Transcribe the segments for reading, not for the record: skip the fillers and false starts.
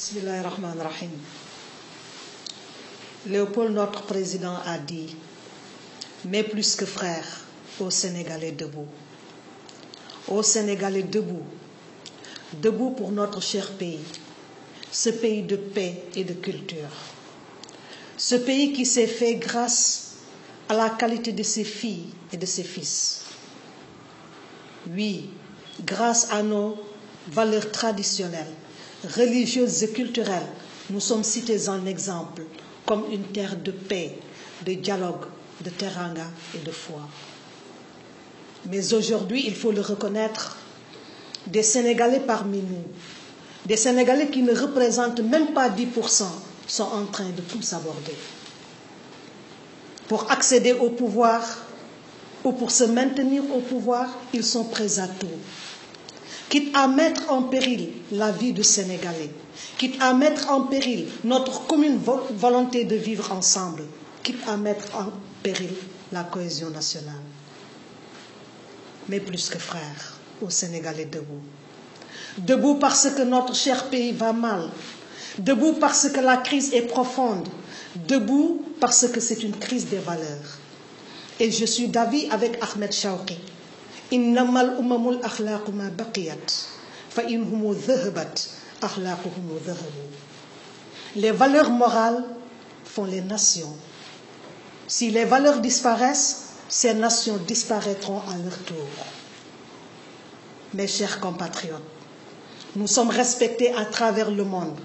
Bismillahirrahmanirrahim. Léopold, notre président, a dit « Mais plus que frères, aux Sénégalais debout. Aux Sénégalais debout. Debout pour notre cher pays, ce pays de paix et de culture. Ce pays qui s'est fait grâce à la qualité de ses filles et de ses fils. Oui, grâce à nos valeurs traditionnelles, religieuses et culturelles, nous sommes cités en exemple comme une terre de paix, de dialogue, de teranga et de foi. Mais aujourd'hui, il faut le reconnaître, des Sénégalais parmi nous, des Sénégalais qui ne représentent même pas 10%, sont en train de tout s'aborder. Pour accéder au pouvoir ou pour se maintenir au pouvoir, ils sont prêts à tout. Quitte à mettre en péril la vie du Sénégalais, quitte à mettre en péril notre commune volonté de vivre ensemble, quitte à mettre en péril la cohésion nationale. Mais plus que frères, aux Sénégalais debout. Debout parce que notre cher pays va mal, debout parce que la crise est profonde, debout parce que c'est une crise des valeurs. Et je suis d'avis avec Ahmed Shawqi. Innamal umamul akhlaqu ma baqiyat fa inhumu dhahabat akhlaquhum dhahabu. Les valeurs morales font les nations. Si les valeurs disparaissent, ces nations disparaîtront à leur tour. Mes chers compatriotes, nous sommes respectés à travers le monde,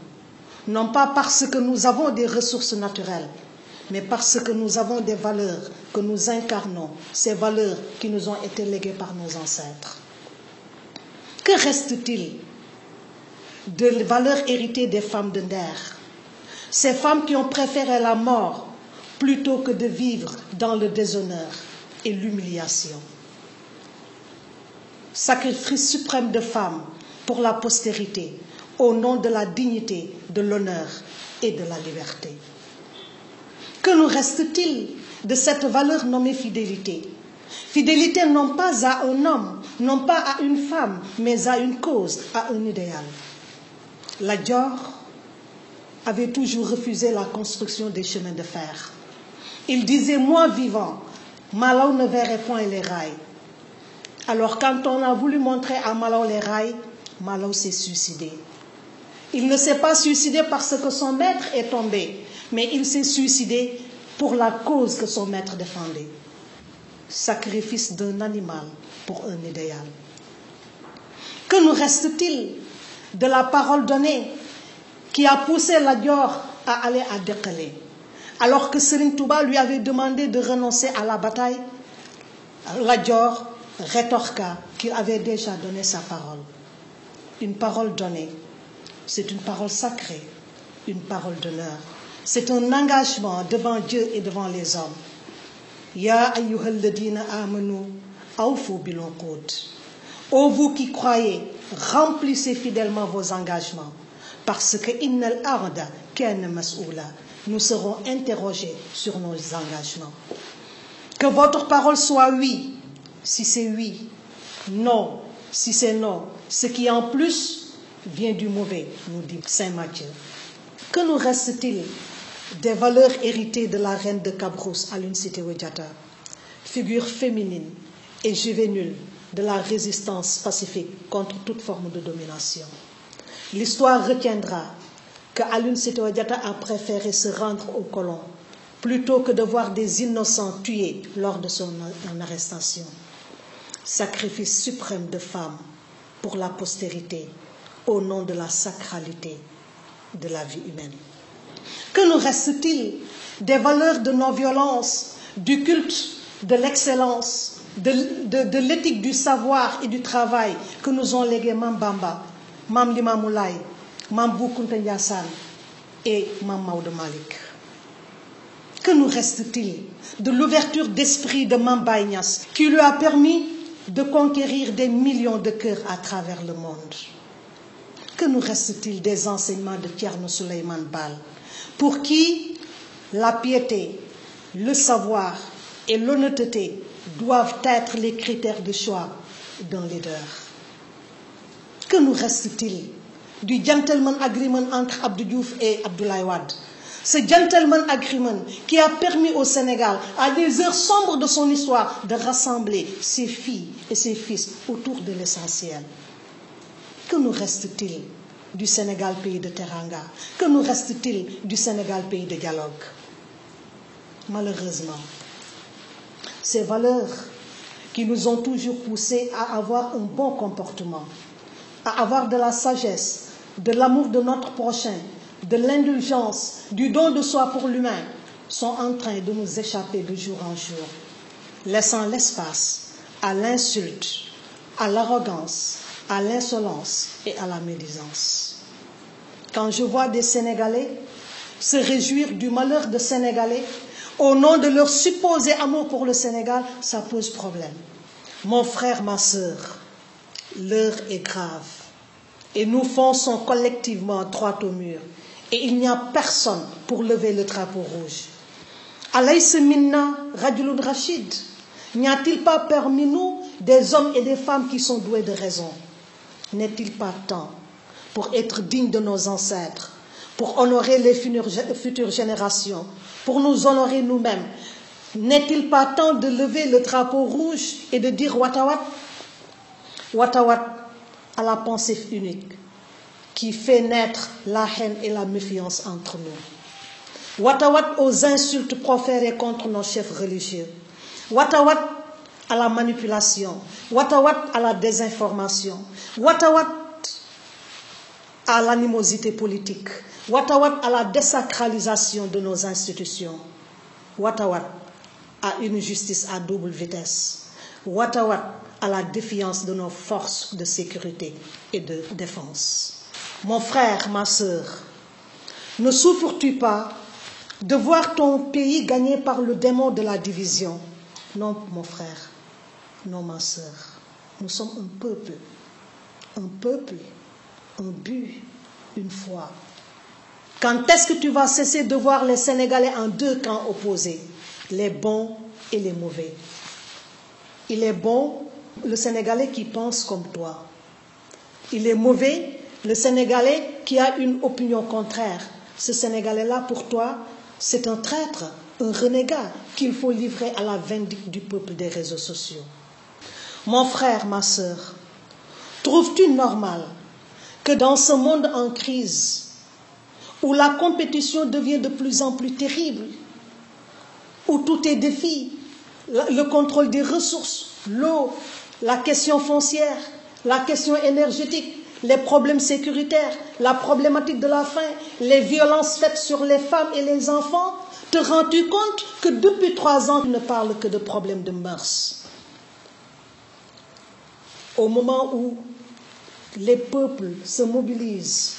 non pas parce que nous avons des ressources naturelles, mais parce que nous avons des valeurs que nous incarnons, ces valeurs qui nous ont été léguées par nos ancêtres. Que reste-t-il de valeurs héritées des femmes de Nder? Ces femmes qui ont préféré la mort plutôt que de vivre dans le déshonneur et l'humiliation. Sacrifice suprême de femmes pour la postérité, au nom de la dignité, de l'honneur et de la liberté. Que nous reste-t-il de cette valeur nommée fidélité? Fidélité non pas à un homme, non pas à une femme, mais à une cause, à un idéal. Lat Dior avait toujours refusé la construction des chemins de fer. Il disait, moi vivant, Malaw ne verrait point les rails. Alors quand on a voulu montrer à Malaw les rails, Malaw s'est suicidé. Il ne s'est pas suicidé parce que son maître est tombé, mais il s'est suicidé pour la cause que son maître défendait. Sacrifice d'un animal pour un idéal. Que nous reste-t-il de la parole donnée qui a poussé Lat Dior à aller à Dekele? Alors que Serigne Touba lui avait demandé de renoncer à la bataille, Lat Dior rétorqua qu'il avait déjà donné sa parole. Une parole donnée, c'est une parole sacrée, une parole d'honneur. C'est un engagement devant Dieu et devant les hommes. Ya ayyuhal ladina amanu awfu bil uqud. Ô vous qui croyez, remplissez fidèlement vos engagements, parce que innal arda kana mas'oula. Nous serons interrogés sur nos engagements. Que votre parole soit oui, si c'est oui, non, si c'est non. Ce qui en plus vient du mauvais, nous dit Saint Matthieu. Que nous reste-t-il des valeurs héritées de la reine de Cabrousse, Aline Sitoé Diatta, figure féminine et juvénile de la résistance pacifique contre toute forme de domination? L'histoire retiendra que Aline Sitoé Diatta a préféré se rendre aux colons plutôt que de voir des innocents tués lors de son arrestation. Sacrifice suprême de femmes pour la postérité, au nom de la sacralité de la vie humaine. Que nous reste-t-il des valeurs de non-violence, du culte de l'excellence, de l'éthique du savoir et du travail que nous ont légué Mam Bamba, Mam Limamou Laye, Mam Bou Kounta Ndiassane et Mam Maodo Malick? Que nous reste-t-il de l'ouverture d'esprit de Mam Baye Niass qui lui a permis de conquérir des millions de cœurs à travers le monde? Que nous reste-t-il des enseignements de Thierno Souleymane Baal, pour qui la piété, le savoir et l'honnêteté doivent être les critères de choix d'un leader? Que nous reste-t-il du gentleman agreement entre Abdou Diouf et Abdoulaye Wade. Ce gentleman agreement qui a permis au Sénégal, à des heures sombres de son histoire, de rassembler ses filles et ses fils autour de l'essentiel. Que nous reste-t-il du Sénégal, pays de Teranga? Que nous reste-t-il du Sénégal, pays de dialogue? Malheureusement, ces valeurs qui nous ont toujours poussés à avoir un bon comportement, à avoir de la sagesse, de l'amour de notre prochain, de l'indulgence, du don de soi pour l'humain, sont en train de nous échapper de jour en jour, laissant l'espace à l'insulte, à l'arrogance, à l'insolence et à la médisance. Quand je vois des Sénégalais se réjouir du malheur de Sénégalais au nom de leur supposé amour pour le Sénégal, ça pose problème. Mon frère, ma sœur, l'heure est grave et nous fonçons collectivement droit au mur et il n'y a personne pour lever le drapeau rouge. Alaysa minna rajulun rachid. N'y a-t-il pas parmi nous des hommes et des femmes qui sont doués de raison? N'est-il pas temps pour être digne de nos ancêtres, pour honorer les futures générations, pour nous honorer nous-mêmes? N'est-il pas temps de lever le drapeau rouge et de dire Watawat? Watawat à la pensée unique qui fait naître la haine et la méfiance entre nous. Watawat aux insultes proférées contre nos chefs religieux. Watawat à la manipulation. Watawat à la désinformation. Watawat à l'animosité politique. Watawat à la désacralisation de nos institutions. Watawat à une justice à double vitesse. Watawat à la défiance de nos forces de sécurité et de défense. Mon frère, ma sœur, ne souffres-tu pas de voir ton pays gagné par le démon de la division? Non, mon frère, non, ma sœur. Nous sommes un peuple, un but, une foi. Quand est-ce que tu vas cesser de voir les Sénégalais en deux camps opposés, les bons et les mauvais? Il est bon, le Sénégalais qui pense comme toi. Il est mauvais, le Sénégalais qui a une opinion contraire. Ce Sénégalais-là, pour toi, c'est un traître, un renégat qu'il faut livrer à la vindicte du peuple des réseaux sociaux. Mon frère, ma sœur, trouves-tu normal que dans ce monde en crise, où la compétition devient de plus en plus terrible, où tout est défi, le contrôle des ressources, l'eau, la question foncière, la question énergétique, les problèmes sécuritaires, la problématique de la faim, les violences faites sur les femmes et les enfants, te rends-tu compte que depuis 3 ans, tu ne parles que de problèmes de mœurs? Au moment où les peuples se mobilisent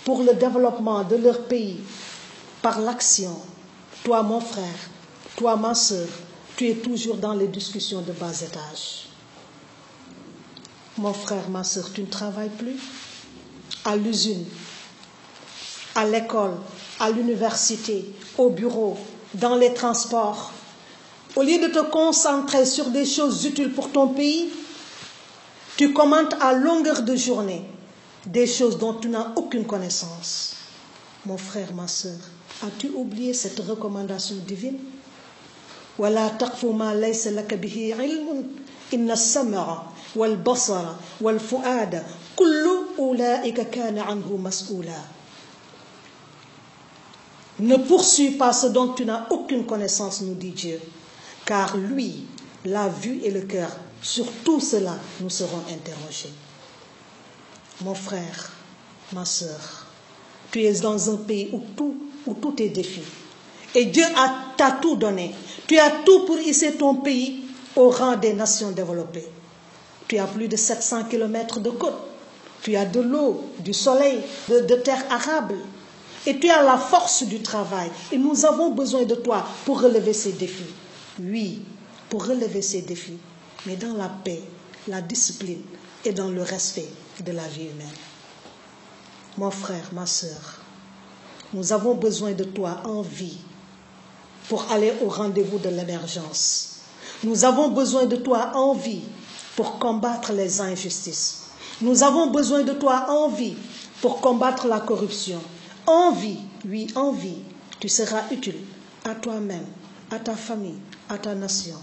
pour le développement de leur pays par l'action, toi, mon frère, toi, ma sœur, tu es toujours dans les discussions de bas étage. Mon frère, ma sœur, tu ne travailles plus à l'usine, à l'école, à l'université, au bureau, dans les transports. Au lieu de te concentrer sur des choses utiles pour ton pays, tu commentes à longueur de journée des choses dont tu n'as aucune connaissance. Mon frère, ma sœur, as-tu oublié cette recommandation divine? وَلَا تَقْفُ مَا لَيْسَ لَكَ بِهِ عِلْمٌ إِنَّ السَّمْعَ وَالْبَصَرَ وَالْفُؤَادَ كُلُّ أُولَئِكَ كَانَ عَنْهُ مَسْئُولًا. Ne poursuis pas ce dont tu n'as aucune connaissance, nous dit Dieu, car lui, la vue et le cœur, sur tout cela, nous serons interrogés. Mon frère, ma sœur, tu es dans un pays où tout est défi. Et Dieu t'a tout donné. Tu as tout pour hisser ton pays au rang des nations développées. Tu as plus de 700 kilomètres de côte. Tu as de l'eau, du soleil, de terre arable. Et tu as la force du travail. Et nous avons besoin de toi pour relever ces défis. Oui, pour relever ces défis. Mais dans la paix, la discipline et dans le respect de la vie humaine. Mon frère, ma sœur, nous avons besoin de toi en vie pour aller au rendez-vous de l'émergence. Nous avons besoin de toi en vie pour combattre les injustices. Nous avons besoin de toi en vie pour combattre la corruption. En vie, oui, en vie, tu seras utile à toi-même, à ta famille, à ta nation.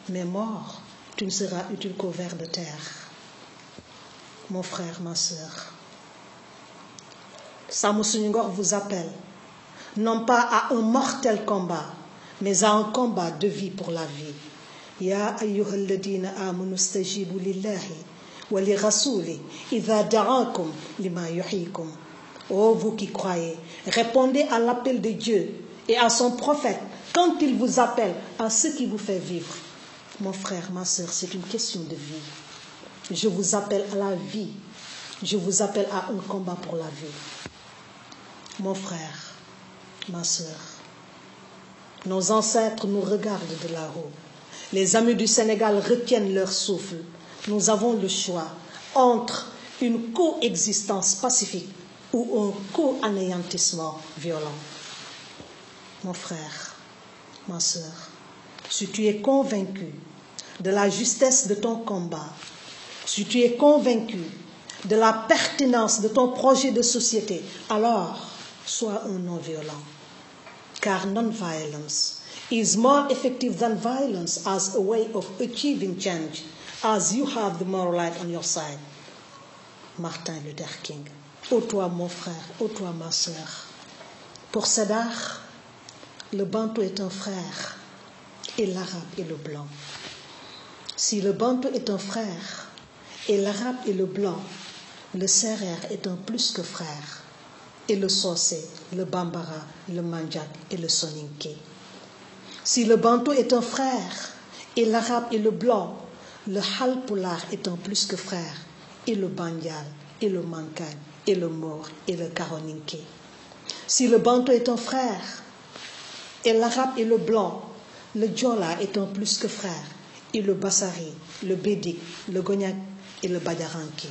Mais mort, tu ne seras utile qu'au ver de terre. Mon frère, ma sœur, Sàmm Suñu Ngor vous appelle, non pas à un mortel combat, mais à un combat de vie pour la vie. Ya ayyuhal ladina amanu stajibu lillahi wa li rasuli idha da'akum lima yuhyikum. Oh, vous qui croyez, répondez à l'appel de Dieu et à son prophète quand il vous appelle à ce qui vous fait vivre. Mon frère, ma sœur, c'est une question de vie. Je vous appelle à la vie. Je vous appelle à un combat pour la vie. Mon frère, ma sœur, nos ancêtres nous regardent de là-haut. Les amis du Sénégal retiennent leur souffle. Nous avons le choix entre une coexistence pacifique ou un co-anéantissement violent. Mon frère, ma sœur, si tu es convaincu de la justesse de ton combat, si tu es convaincu de la pertinence de ton projet de société, alors sois un non-violent. Car non-violence is more effective than violence as a way of achieving change, as you have the moral light on your side. Martin Luther King. Ô toi, mon frère, ô toi, ma sœur. Pour Sédar, le bantou est un frère et l'arabe est le blanc. Si le bantou est un frère et l'arabe est le blanc, le sérère est un plus que frère. Et le Socé, le Bambara, le Mandjak et le Soninké. Si le bantou est un frère et l'arabe est le blanc, le Halpulaar est un plus que frère. Et le Bandial, et le Mankagne, et le Mor, et le Karoninké. Si le bantou est un frère et l'arabe est le blanc, le Djola est un plus que frère. Et le Bassari, le Bédik, le Gognac et le Badiaranké.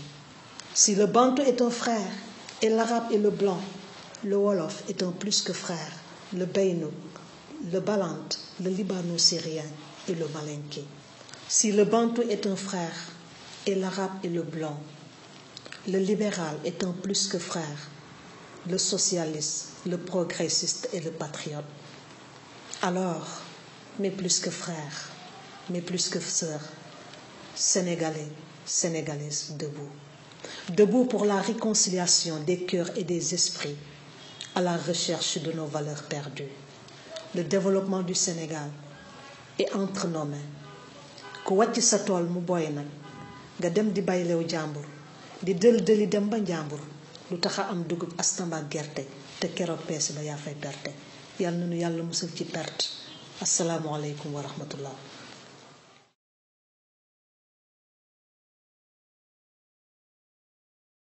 Si le bantou est un frère et l'arabe est le blanc, le Wolof est un plus que frère, le Beinouk, le Balant, le Libano-Syrien et le Malinké. Si le bantou est un frère et l'arabe est le blanc, le libéral est un plus que frère, le socialiste, le progressiste et le patriote. Alors, mes plus que frères, mes plus que sœurs, Sénégalais, Sénégalaises, debout. Debout pour la réconciliation des cœurs et des esprits, à la recherche de nos valeurs perdues. Le développement du Sénégal est entre nos mains. Ku wàcc sa tool mu boy nag nga dem di baylew jàmbur di dëli dem ba njàmbur lu tax a am dugub astamba gerte te keroog peese ba yaa fay perte yàlla na nu yàlla musal ci perte. Assalaamu aleykum wa rahmatullah.